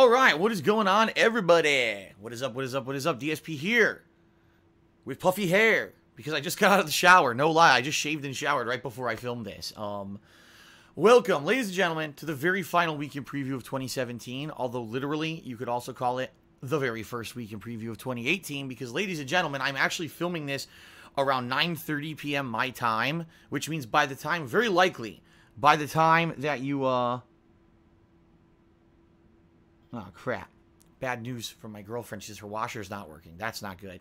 All right, what is going on, everybody? What is up, what is up, what is up? DSP here with puffy hair because I just got out of the shower. No lie, I just shaved and showered right before I filmed this. Welcome, ladies and gentlemen, to the very final weekend preview of 2017, although literally you could also call it the very first weekend preview of 2018 because, ladies and gentlemen, I'm actually filming this around 9:30 p.m. my time, which means by the time, very likely, by the time that you, oh, crap. Bad news from my girlfriend. She says her washer's not working. That's not good.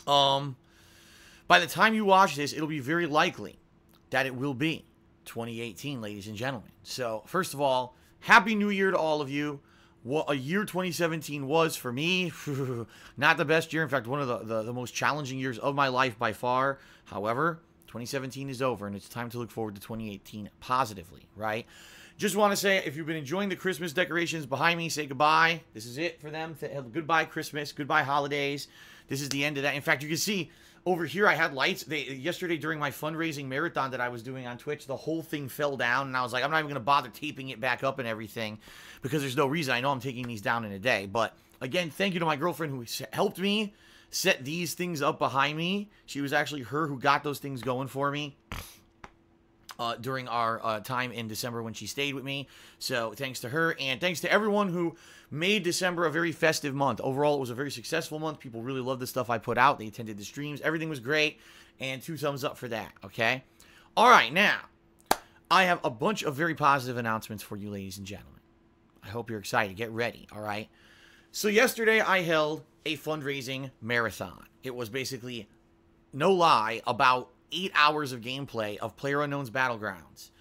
By the time you watch this, it'll be very likely that it will be 2018, ladies and gentlemen. So, first of all, Happy New Year to all of you. What a year 2017 was for me. Not the best year. In fact, one of the most challenging years of my life by far. However, 2017 is over, and it's time to look forward to 2018 positively, right? Just want to say, if you've been enjoying the Christmas decorations behind me, say goodbye. This is it for them. Goodbye, Christmas. Goodbye, holidays. This is the end of that. In fact, you can see over here I had lights. Yesterday during my fundraising marathon that I was doing on Twitch, the whole thing fell down, and I was like, I'm not even going to bother taping it back up and everything because there's no reason. I know I'm taking these down in a day. But, again, thank you to my girlfriend who helped me set these things up behind me. She was actually her who got those things going for me during our time in December when she stayed with me. So thanks to her, and thanks to everyone who made December a very festive month. Overall, it was a very successful month. People really loved the stuff I put out. They attended the streams. Everything was great, and 2 thumbs up for that, okay? All right, now, I have a bunch of very positive announcements for you, ladies and gentlemen. I hope you're excited. Get ready, all right? So yesterday, I held a fundraising marathon. It was basically, no lie, about 8 hours of gameplay of PlayerUnknown's Battlegrounds,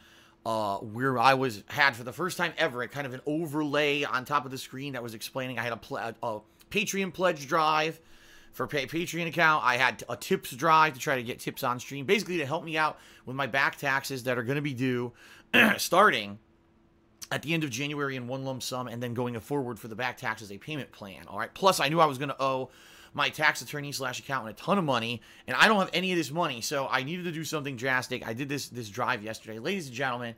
where I had for the first time ever kind of an overlay on top of the screen that was explaining. I had a Patreon pledge drive for Patreon account. I had a tips drive to try to get tips on stream, basically to help me out with my back taxes that are going to be due starting at the end of January in one lump sum, and then going forward for the back taxes a payment plan. All right. Plus, I knew I was going to owe my tax attorney / accountant a ton of money, and I don't have any of this money, so I needed to do something drastic. I did this drive yesterday. Ladies and gentlemen,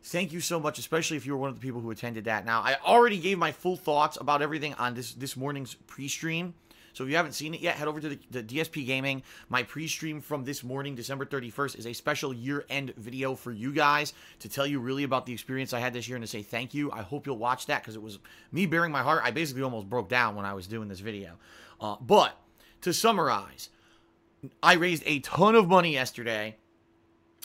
thank you so much, especially if you were one of the people who attended that. Now, I already gave my full thoughts about everything on this morning's pre-stream, so if you haven't seen it yet, head over to the DSP Gaming. My pre-stream from this morning, December 31st, is a special year-end video for you guys to tell you really about the experience I had this year and to say thank you. I hope you'll watch that because it was me bearing my heart. I basically almost broke down when I was doing this video. But to summarize, I raised a ton of money yesterday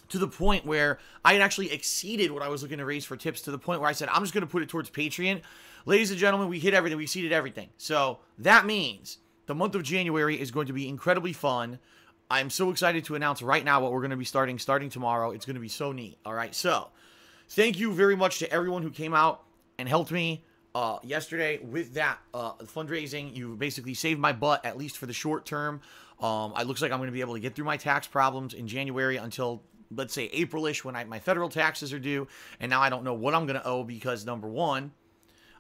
to the point where I had actually exceeded what I was looking to raise for tips, to the point where I said, I'm just going to put it towards Patreon. Ladies and gentlemen, we hit everything. We exceeded everything. So that means the month of January is going to be incredibly fun. I'm so excited to announce right now what we're going to be starting tomorrow. It's going to be so neat. All right. So thank you very much to everyone who came out and helped me yesterday with that fundraising. You basically saved my butt, at least for the short term. It looks like I'm going to be able to get through my tax problems in January until, let's say, April-ish, when my federal taxes are due. And now I don't know what I'm going to owe because, number one,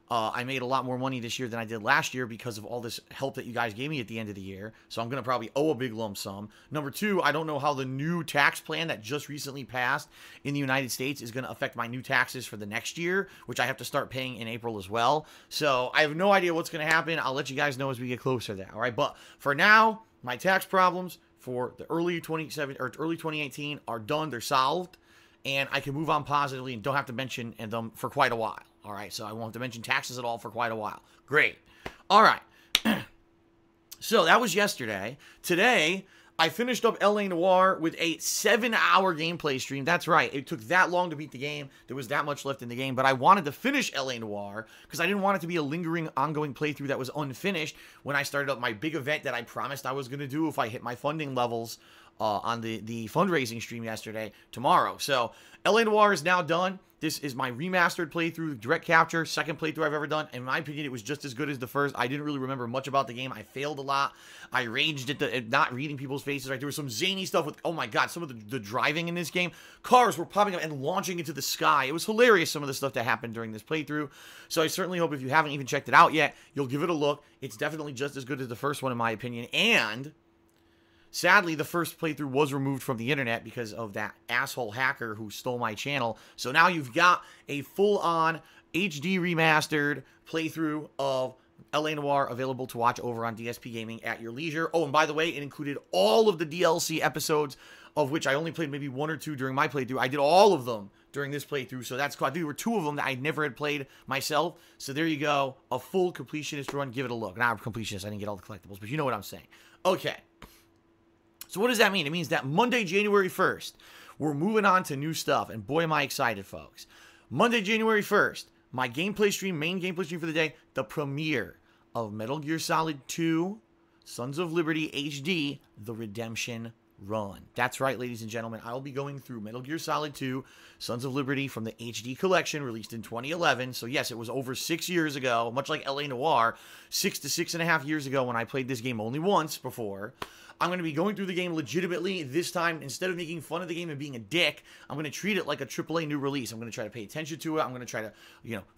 I made a lot more money this year than I did last year because of all this help that you guys gave me at the end of the year. So I'm going to probably owe a big lump sum. Number two, I don't know how the new tax plan that just recently passed in the United States is going to affect my new taxes for the next year, which I have to start paying in April as well. So I have no idea what's going to happen. I'll let you guys know as we get closer to that. All right. But for now, my tax problems for the early 2018 are done. They're solved. And I can move on positively and don't have to mention them for quite a while. All right, so I won't have to mention taxes at all for quite a while. Great. All right. So that was yesterday. Today, I finished up LA Noire with a 7-hour gameplay stream. That's right. It took that long to beat the game. There was that much left in the game. But I wanted to finish LA Noire because I didn't want it to be a lingering, ongoing playthrough that was unfinished when I started up my big event that I promised I was going to do if I hit my funding levels on the fundraising stream yesterday, tomorrow. So LA Noire is now done. This is my remastered playthrough, direct capture, second playthrough I've ever done. In my opinion, it was just as good as the first. I didn't really remember much about the game. I failed a lot. I raged at not reading people's faces. Right? There was some zany stuff with, oh my God, some of the driving in this game. Cars were popping up and launching into the sky. It was hilarious, some of the stuff that happened during this playthrough. So I certainly hope if you haven't even checked it out yet, you'll give it a look. It's definitely just as good as the first one, in my opinion. And sadly, the first playthrough was removed from the internet because of that asshole hacker who stole my channel. So now you've got a full-on HD remastered playthrough of LA Noire, available to watch over on DSP Gaming at your leisure. Oh, and by the way, it included all of the DLC episodes, of which I only played maybe 1 or 2 during my playthrough. I did all of them during this playthrough, so that's cool. I think there were 2 of them that I never had played myself. So there you go, a full completionist run. Give it a look. Not a completionist, I didn't get all the collectibles, but you know what I'm saying. Okay. So what does that mean? It means that Monday, January 1st, we're moving on to new stuff, and boy, am I excited, folks. Monday, January 1st, my gameplay stream, main gameplay stream for the day, the premiere of Metal Gear Solid 2, Sons of Liberty HD, The Redemption Run. That's right, ladies and gentlemen. I'll be going through Metal Gear Solid 2, Sons of Liberty from the HD collection, released in 2011. So yes, it was over 6 years ago, much like LA Noire, 6 to 6.5 years ago when I played this game only once before. I'm going to be going through the game legitimately this time. Instead of making fun of the game and being a dick, I'm going to treat it like a AAA new release. I'm going to try to pay attention to it. I'm going to try to,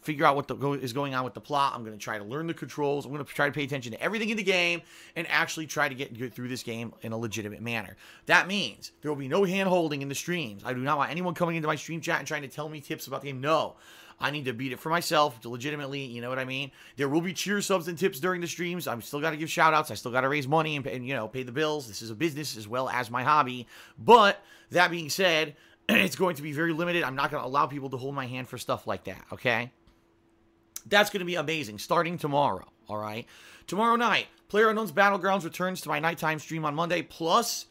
figure out what is going on with the plot. I'm going to try to learn the controls. I'm going to try to pay attention to everything in the game and actually try to get through this game in a legitimate manner. That means there will be no hand-holding in the streams. I do not want anyone coming into my stream chat and trying to tell me tips about the game. No. I need to beat it for myself to legitimately, you know what I mean? There will be cheer subs and tips during the streams. I'm still got to give shout outs. I still got to raise money and pay the bills. This is a business as well as my hobby. But that being said, it's going to be very limited. I'm not going to allow people to hold my hand for stuff like that, okay? That's going to be amazing starting tomorrow, all right? Tomorrow night, PlayerUnknown's Battlegrounds returns to my nighttime stream on Monday, plus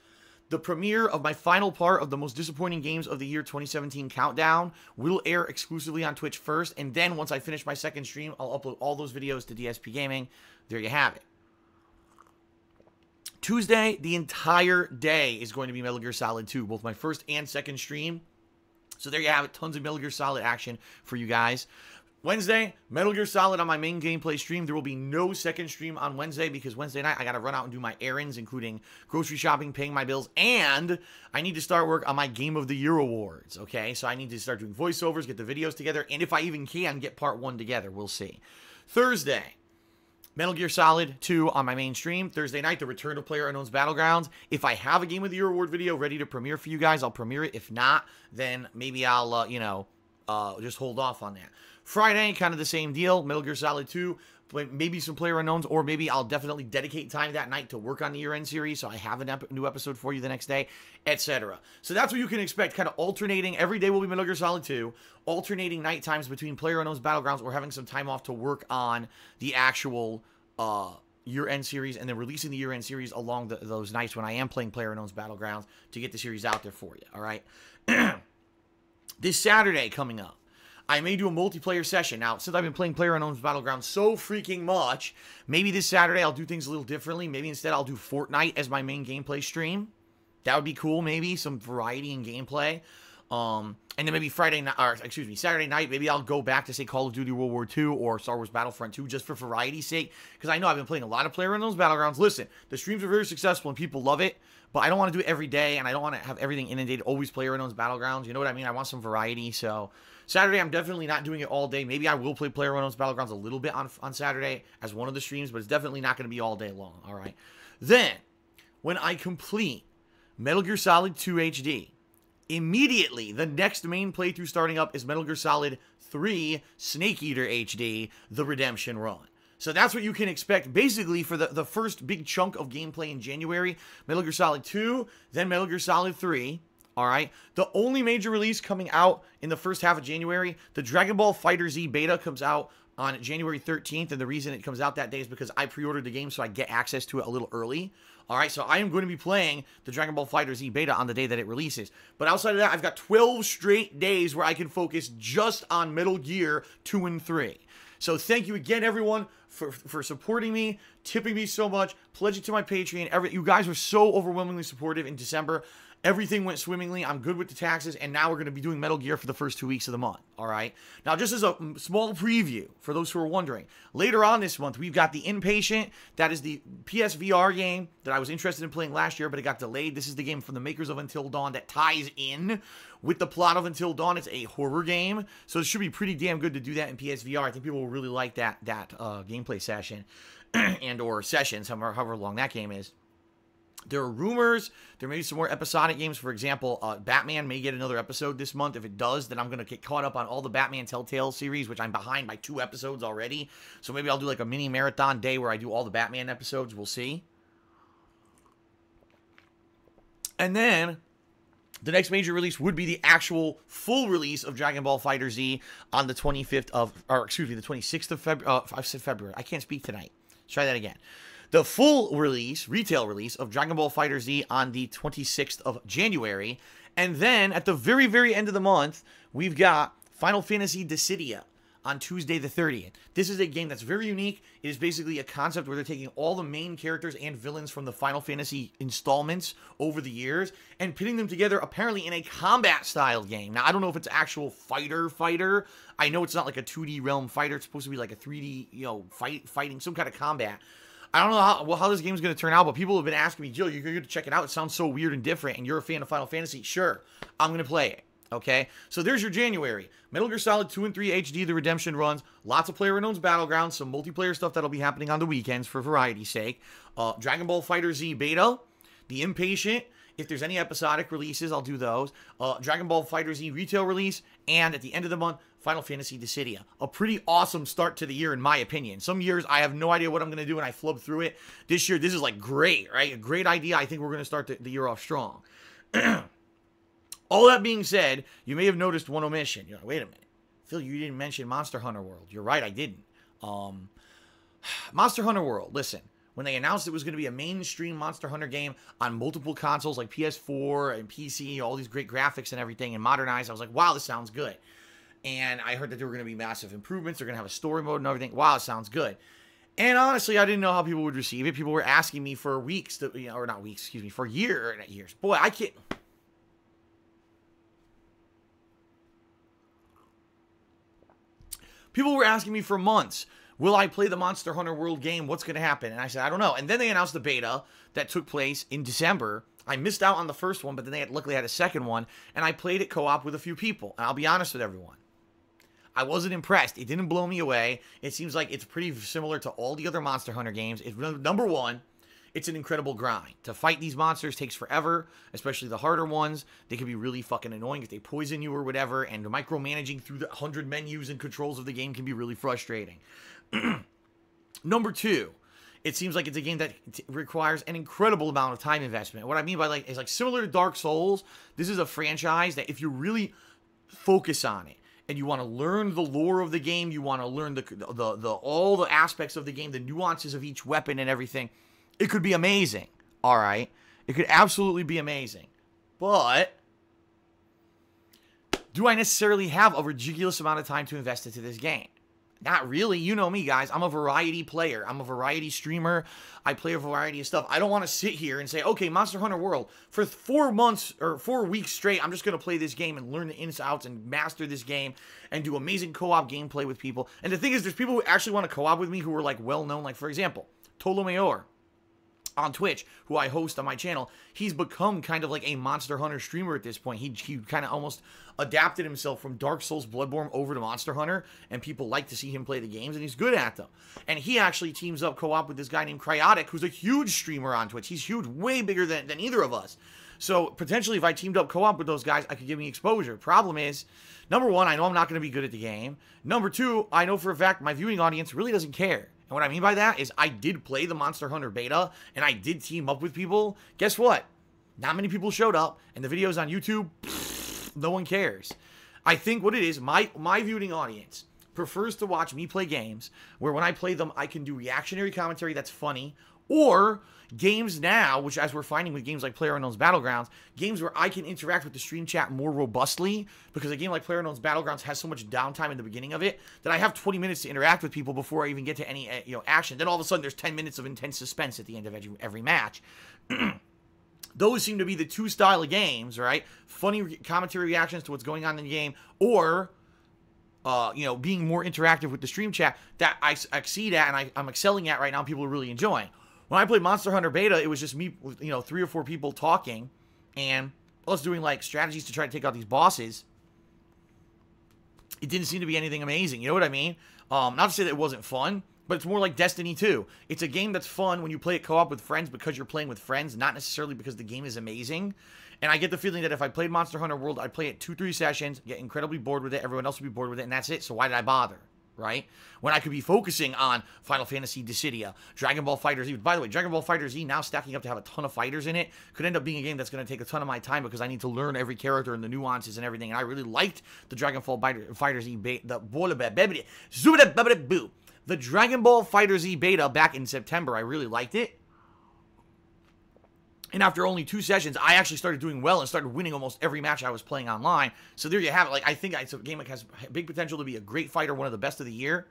the premiere of my final part of the most disappointing games of the year 2017 countdown will air exclusively on Twitch first, and then once I finish my second stream, I'll upload all those videos to DSP Gaming. There you have it. Tuesday, the entire day is going to be Metal Gear Solid 2, both my first and second stream. So there you have it, tons of Metal Gear Solid action for you guys. Wednesday, Metal Gear Solid on my main gameplay stream. There will be no second stream on Wednesday because Wednesday night I got to run out and do my errands, including grocery shopping, paying my bills, and I need to start work on my Game of the Year awards, okay? So I need to start doing voiceovers, get the videos together, and if I even can, get part 1 together. We'll see. Thursday, Metal Gear Solid 2 on my main stream. Thursday night, the return of PlayerUnknown's Battlegrounds. If I have a Game of the Year award video ready to premiere for you guys, I'll premiere it. If not, then maybe I'll, just hold off on that. Friday, kind of the same deal. Metal Gear Solid 2, maybe some PlayerUnknown's, or maybe I'll definitely dedicate time that night to work on the year-end series, so I have a new episode for you the next day, etc. So that's what you can expect, kind of alternating. Every day will be Metal Gear Solid 2, alternating night times between PlayerUnknown's Battlegrounds or having some time off to work on the actual year-end series, and then releasing the year-end series along those nights when I am playing PlayerUnknown's Battlegrounds to get the series out there for you, all right? This Saturday coming up, I may do a multiplayer session. Now, since I've been playing PlayerUnknown's Battlegrounds so freaking much, maybe this Saturday I'll do things a little differently. Maybe instead I'll do Fortnite as my main gameplay stream. That would be cool, maybe. Some variety in gameplay. And then maybe Saturday night, maybe I'll go back to, say, Call of Duty World War II or Star Wars Battlefront 2 just for variety's sake. Because I know I've been playing a lot of PlayerUnknown's Battlegrounds. Listen, the streams are very successful and people love it. But I don't want to do it every day, and I don't want to have everything inundated, always PlayerUnknown's Battlegrounds. You know what I mean? I want some variety, so Saturday, I'm definitely not doing it all day. Maybe I will play PlayerUnknown's Battlegrounds a little bit on Saturday as one of the streams, but it's definitely not going to be all day long, all right? Then, when I complete Metal Gear Solid 2 HD, immediately, the next main playthrough starting up is Metal Gear Solid 3 Snake Eater HD, The Redemption Run. So that's what you can expect, basically, for the first big chunk of gameplay in January. Metal Gear Solid 2, then Metal Gear Solid 3, all right? The only major release coming out in the first half of January, the Dragon Ball FighterZ beta comes out on January 13th, and the reason it comes out that day is because I pre-ordered the game so I get access to it a little early. All right, so I am going to be playing the Dragon Ball FighterZ beta on the day that it releases. But outside of that, I've got 12 straight days where I can focus just on Metal Gear 2 and 3. So thank you again, everyone, for supporting me, tipping me so much, pledging to my Patreon. You guys were so overwhelmingly supportive in December. Everything went swimmingly. I'm good with the taxes, and now we're going to be doing Metal Gear for the first 2 weeks of the month, all right? Now, just as a small preview, for those who are wondering, later on this month, we've got The Inpatient. That is the PSVR game that I was interested in playing last year, but it got delayed. This is the game from the makers of Until Dawn that ties in with the plot of Until Dawn. It's a horror game, so it should be pretty damn good to do that in PSVR. I think people will really like that gameplay session and or sessions, however long that game is. There are rumors. There may be some more episodic games. For example, Batman may get another episode this month. If it does, then I'm going to get caught up on all the Batman Telltale series, which I'm behind by 2 episodes already. So maybe I'll do like a mini marathon day where I do all the Batman episodes. We'll see. And then the next major release would be the actual full release of Dragon Ball FighterZ on the 25th of, or excuse me, the 26th of February. I said February. I can't speak tonight. Let's try that again. The full release, retail release of Dragon Ball FighterZ on the 26th of January. And then at the very, very end of the month, we've got Final Fantasy Dissidia on Tuesday the 30th. This is a game that's very unique. It is basically a concept where they're taking all the main characters and villains from the Final Fantasy installments over the years and putting them together apparently in a combat-style game. Now, I don't know if it's actual fighter. I know it's not like a 2D realm fighter. It's supposed to be like a 3D, you know, fighting, some kind of combat. I don't know how this game's going to turn out, but people have been asking me, Jill, you're going to check it out. It sounds so weird and different, and you're a fan of Final Fantasy. Sure, I'm going to play it. Okay, so there's your January. Metal Gear Solid 2 and 3 HD, the Redemption runs. Lots of PlayerUnknown's Battlegrounds, some multiplayer stuff that'll be happening on the weekends for variety's sake. Dragon Ball FighterZ beta, The Impatient. If there's any episodic releases, I'll do those. Dragon Ball FighterZ retail release, and at the end of the month, Final Fantasy Dissidia. A pretty awesome start to the year, in my opinion. Some years, I have no idea what I'm going to do, and I flub through it. This year, this is like great, right? A great idea. I think we're going to start the year off strong. All that being said, you may have noticed one omission. You're like, wait a minute. Phil, you didn't mention Monster Hunter World. You're right, I didn't. Monster Hunter World, listen. When they announced it was going to be a mainstream Monster Hunter game on multiple consoles like PS4 and PC, all these great graphics and everything, and modernized, I was like, wow, this sounds good. And I heard that there were going to be massive improvements. They're going to have a story mode and everything. Wow, it sounds good. And honestly, I didn't know how people would receive it. People were asking me for weeks, to, you know, or not weeks, excuse me, for years. Boy, I can't... People were asking me for months, will I play the Monster Hunter World game? What's going to happen? And I said, I don't know. And then they announced the beta that took place in December. I missed out on the first one, but then they luckily had a second one, and I played it co-op with a few people. And I'll be honest with everyone. I wasn't impressed. It didn't blow me away. It seems like it's pretty similar to all the other Monster Hunter games. It's, number one, it's an incredible grind. To fight these monsters takes forever, especially the harder ones. They can be really fucking annoying if they poison you or whatever, and micromanaging through the 100 menus and controls of the game can be really frustrating. Number two, it seems like it's a game that requires an incredible amount of time investment. What I mean by like is like similar to Dark Souls. This is a franchise that if you really focus on it and you want to learn the lore of the game, you want to learn all the aspects of the game, the nuances of each weapon and everything, it could be amazing. All right, it could absolutely be amazing. But do I necessarily have a ridiculous amount of time to invest into this game? Not really. You know me, guys. I'm a variety player. I'm a variety streamer. I play a variety of stuff. I don't want to sit here and say, okay, Monster Hunter World, for 4 months or 4 weeks straight, I'm just going to play this game and learn the ins and outs and master this game and do amazing co-op gameplay with people. And the thing is, there's people who actually want to co-op with me who are like well-known. Like, for example, Tolo Mayor on Twitch, who I host on my channel. He's become kind of like a Monster Hunter streamer at this point. He kind of almost adapted himself from Dark Souls Bloodborne over to Monster Hunter, and people like to see him play the games, and he's good at them. And he actually teams up co-op with this guy named Cryotic, who's a huge streamer on Twitch. He's huge, way bigger than either of us. So potentially if I teamed up co-op with those guys, I could give me exposure. Problem is, number one, I know I'm not going to be good at the game. Number two, I know for a fact my viewing audience really doesn't care. And what I mean by that is I did play the Monster Hunter beta, and I did team up with people. Guess what? Not many people showed up, and the videos on YouTube, no one cares. I think what it is, my viewing audience prefers to watch me play games where when I play them, I can do reactionary commentary that's funny, or games now, which as we're finding with games like PlayerUnknown's Battlegrounds, games where I can interact with the stream chat more robustly, because a game like PlayerUnknown's Battlegrounds has so much downtime in the beginning of it that I have 20 minutes to interact with people before I even get to any action. Then all of a sudden there's 10 minutes of intense suspense at the end of every match. Those seem to be the two style of games, right? Funny commentary reactions to what's going on in the game, or being more interactive with the stream chat that I exceed at and I'm excelling at right now. People are really enjoying. When I played Monster Hunter Beta, it was just me with 3 or 4 people talking and us doing like strategies to try to take out these bosses. It didn't seem to be anything amazing. You know what I mean? Not to say that it wasn't fun. But it's more like Destiny 2. It's a game that's fun when you play it co-op with friends because you're playing with friends, not necessarily because the game is amazing. And I get the feeling that if I played Monster Hunter World, I'd play it 2-3 sessions, get incredibly bored with it, everyone else would be bored with it, and that's it. So why did I bother, right? When I could be focusing on Final Fantasy Dissidia, Dragon Ball FighterZ. By the way, Dragon Ball FighterZ now stacking up to have a ton of fighters in it could end up being a game that's going to take a ton of my time because I need to learn every character and the nuances and everything. And I really liked the Dragon Ball FighterZ beta, the Dragon Ball FighterZ beta back in September. I really liked it. And after only 2 sessions, I actually started doing well and started winning almost every match I was playing online. So there you have it. Like, I think it's a game that has big potential to be a great fighter, one of the best of the year,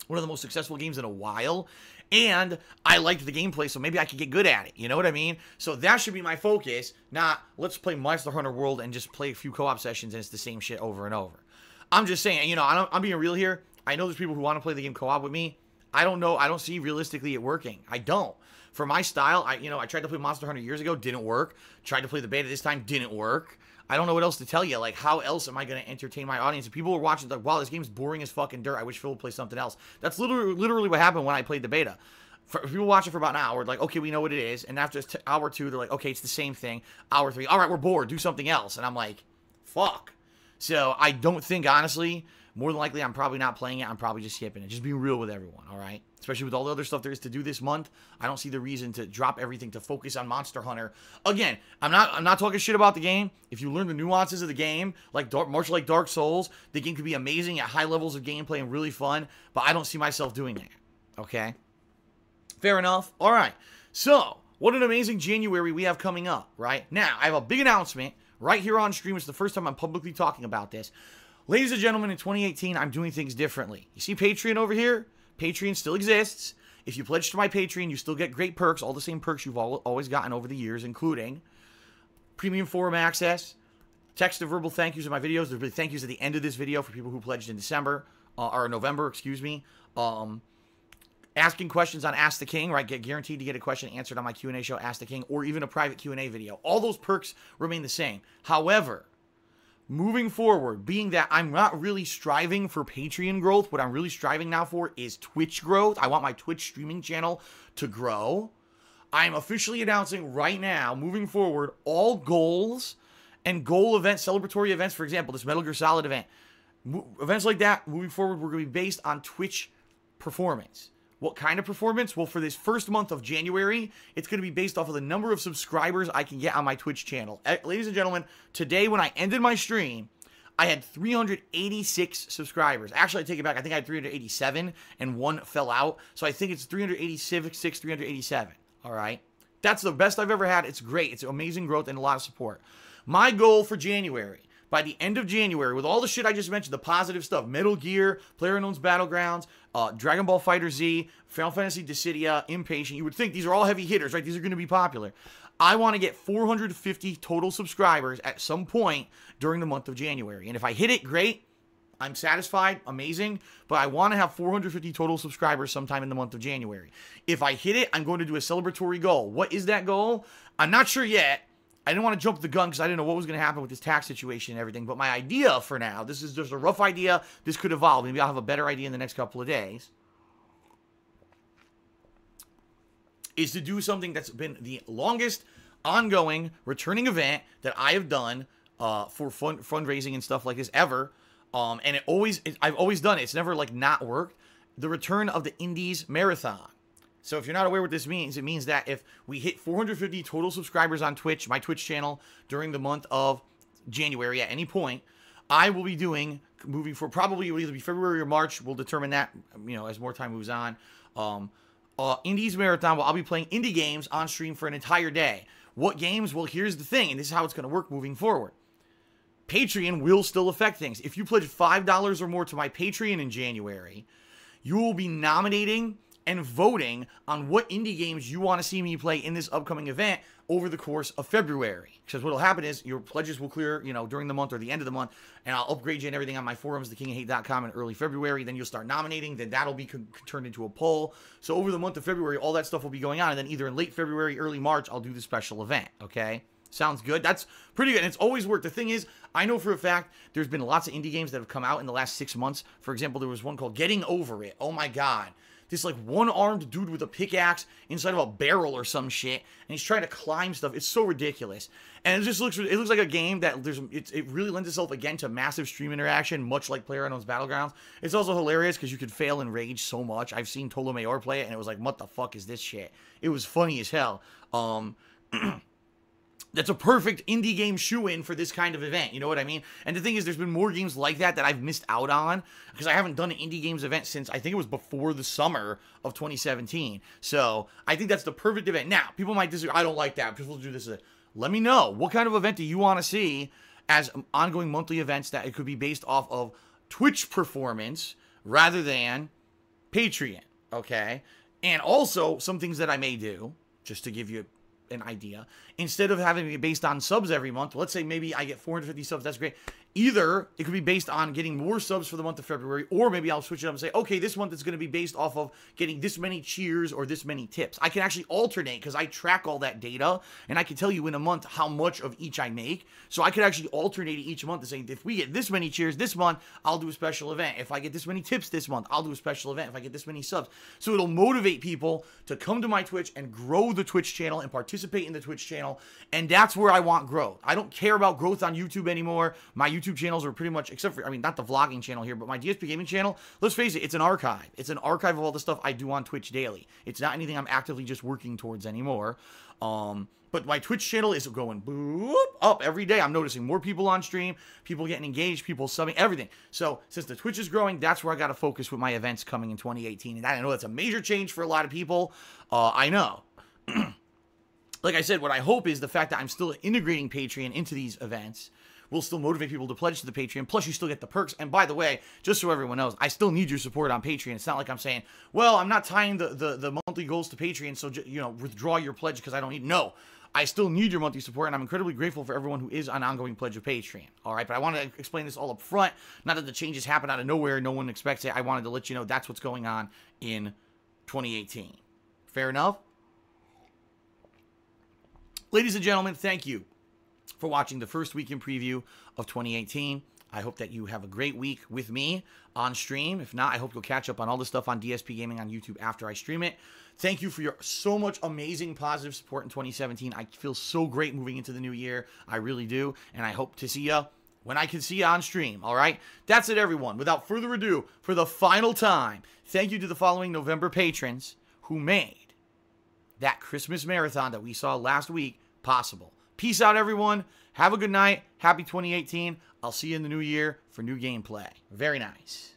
one of the most successful games in a while. And I liked the gameplay, so maybe I could get good at it. You know what I mean? So that should be my focus, not let's play Monster Hunter World and just play a few co-op sessions and it's the same shit over and over. I'm just saying, you know, I'm being real here. I know there's people who want to play the game co-op with me. I don't know. I don't see realistically it working. I don't. For my style, I tried to play Monster Hunter years ago, didn't work. Tried to play the beta this time, didn't work. I don't know what else to tell you. Like, how else am I going to entertain my audience? If people are watching, like, wow, this game's boring as fucking dirt. I wish Phil would play something else. That's literally what happened when I played the beta. If people watch it for about an hour, like, okay, we know what it is. And after hour 2, they're like, okay, it's the same thing. Hour 3, all right, we're bored. Do something else. And I'm like, fuck. So I don't think, honestly, more than likely, I'm probably not playing it. I'm probably just skipping it. Just being real with everyone, all right? Especially with all the other stuff there is to do this month. I don't see the reason to drop everything to focus on Monster Hunter. Again, I'm not talking shit about the game. If you learn the nuances of the game, much like Dark Souls, the game could be amazing at high levels of gameplay and really fun, but I don't see myself doing that, okay? Fair enough. All right. So, what an amazing January we have coming up, right? Now, I have a big announcement right here on stream. It's the first time I'm publicly talking about this. Ladies and gentlemen, in 2018, I'm doing things differently. You see Patreon over here? Patreon still exists. If you pledge to my Patreon, you still get great perks, all the same perks you've always gotten over the years, including premium forum access, text to verbal thank yous in my videos. There'll be thank yous at the end of this video for people who pledged in December, or November, excuse me. Asking questions on Ask the King, right? Get guaranteed to get a question answered on my Q&A show, Ask the King, or even a private Q&A video. All those perks remain the same. However, moving forward, being that I'm not really striving for Patreon growth, what I'm really striving now for is Twitch growth. I want my Twitch streaming channel to grow. I'm officially announcing right now, moving forward, all goals and goal events, celebratory events, for example, this Metal Gear Solid event. Events like that, moving forward, we're going to be based on Twitch performance. What kind of performance? Well, for this first month of January, it's going to be based off of the number of subscribers I can get on my Twitch channel. Ladies and gentlemen, today when I ended my stream, I had 386 subscribers. Actually, I take it back. I think I had 387 and one fell out. So I think it's 386, 387. All right. That's the best I've ever had. It's great. It's amazing growth and a lot of support. My goal for January, by the end of January, with all the shit I just mentioned, the positive stuff, Metal Gear, PlayerUnknown's Battlegrounds, Dragon Ball FighterZ, Final Fantasy Dissidia, Impatient, you would think these are all heavy hitters, right? These are going to be popular. I want to get 450 total subscribers at some point during the month of January. And if I hit it, great. I'm satisfied, amazing, but I want to have 450 total subscribers sometime in the month of January. If I hit it, I'm going to do a celebratory goal. What is that goal? I'm not sure yet. I didn't want to jump the gun because I didn't know what was going to happen with this tax situation and everything. But my idea for now, this is just a rough idea. This could evolve. Maybe I'll have a better idea in the next couple of days. Is to do something that's been the longest ongoing returning event that I have done for fundraising and stuff like this ever. And I've always done it. It's never like not worked. The return of the Indies Marathon. So if you're not aware what this means, it means that if we hit 450 total subscribers on Twitch, my Twitch channel, during the month of January at any point, I will be doing, moving for probably it'll either be February or March. We'll determine that, you know, as more time moves on. Indies Marathon, well, I'll be playing indie games on stream for an entire day. What games? Well, here's the thing, and this is how it's going to work moving forward. Patreon will still affect things. If you pledge $5 or more to my Patreon in January, you will be nominating and voting on what indie games you want to see me play in this upcoming event over the course of February. Because what will happen is your pledges will clear, you know, during the month or the end of the month, and I'll upgrade you and everything on my forums, thekingofhate.com, in early February. Then you'll start nominating. Then that'll be turned into a poll. So over the month of February, all that stuff will be going on. And then either in late February, early March, I'll do the special event. Okay? Sounds good. That's pretty good. And it's always worked. The thing is, I know for a fact there's been lots of indie games that have come out in the last 6 months. For example, there was one called Getting Over It. Oh my God. this like one-armed dude with a pickaxe inside of a barrel or some shit, and he's trying to climb stuff. It's so ridiculous, and it looks like a game that it really lends itself again to massive stream interaction, much like PlayerUnknown's Battlegrounds. It's also hilarious because you could fail and rage so much. I've seen Tolo Mayor play it, and it was like, what the fuck is this shit? It was funny as hell. That's a perfect indie game shoe-in for this kind of event, you know what I mean? And the thing is, there's been more games like that I've missed out on, because I haven't done an indie games event since, I think it was before the summer of 2017. So, I think that's the perfect event. Now, people might disagree, I don't like that, people do this. Let me know, what kind of event do you want to see as ongoing monthly events that it could be based off of Twitch performance rather than Patreon, okay? And also, some things that I may do, just to give you an idea, instead of having it based on subs every month, let's say maybe I get 450 subs, that's great. Either it could be based on getting more subs for the month of February, or maybe I'll switch it up and say, okay, this month is going to be based off of getting this many cheers or this many tips. I can actually alternate because I track all that data, and I can tell you in a month how much of each I make. So I could actually alternate each month and say, if we get this many cheers this month, I'll do a special event. If I get this many tips this month, I'll do a special event. If I get this many subs. So it'll motivate people to come to my Twitch and grow the Twitch channel and participate in the Twitch channel, and that's where I want growth. I don't care about growth on YouTube anymore. My YouTube channels are pretty much, except for, I mean, not the vlogging channel here, but my DSP gaming channel, let's face it, it's an archive. It's an archive of all the stuff I do on Twitch daily. It's not anything I'm actively just working towards anymore. But my Twitch channel is going boop up every day. I'm noticing more people on stream, people getting engaged, people subbing, everything. So since the Twitch is growing, that's where I got to focus with my events coming in 2018. And I know that's a major change for a lot of people. I know. Like I said, what I hope is the fact that I'm still integrating Patreon into these events will still motivate people to pledge to the Patreon. Plus, you still get the perks. And by the way, just so everyone knows, I still need your support on Patreon. It's not like I'm saying, well, I'm not tying the monthly goals to Patreon, so, you know, withdraw your pledge because I don't need. No, I still need your monthly support, and I'm incredibly grateful for everyone who is on ongoing pledge of Patreon. All right, but I want to explain this all up front. Not that the changes happen out of nowhere. No one expects it. I wanted to let you know that's what's going on in 2018. Fair enough? Ladies and gentlemen, thank you for watching the first weekend preview of 2018. I hope that you have a great week with me on stream. If not, I hope you'll catch up on all the stuff on DSP Gaming on YouTube after I stream it. Thank you for your so much amazing positive support in 2017. I feel so great moving into the new year. I really do. And I hope to see you when I can see you on stream. All right? That's it, everyone. Without further ado, for the final time, thank you to the following November patrons who made that Christmas marathon that we saw last week possible. Peace out, everyone. Have a good night. Happy 2018. I'll see you in the new year for new gameplay. Very nice.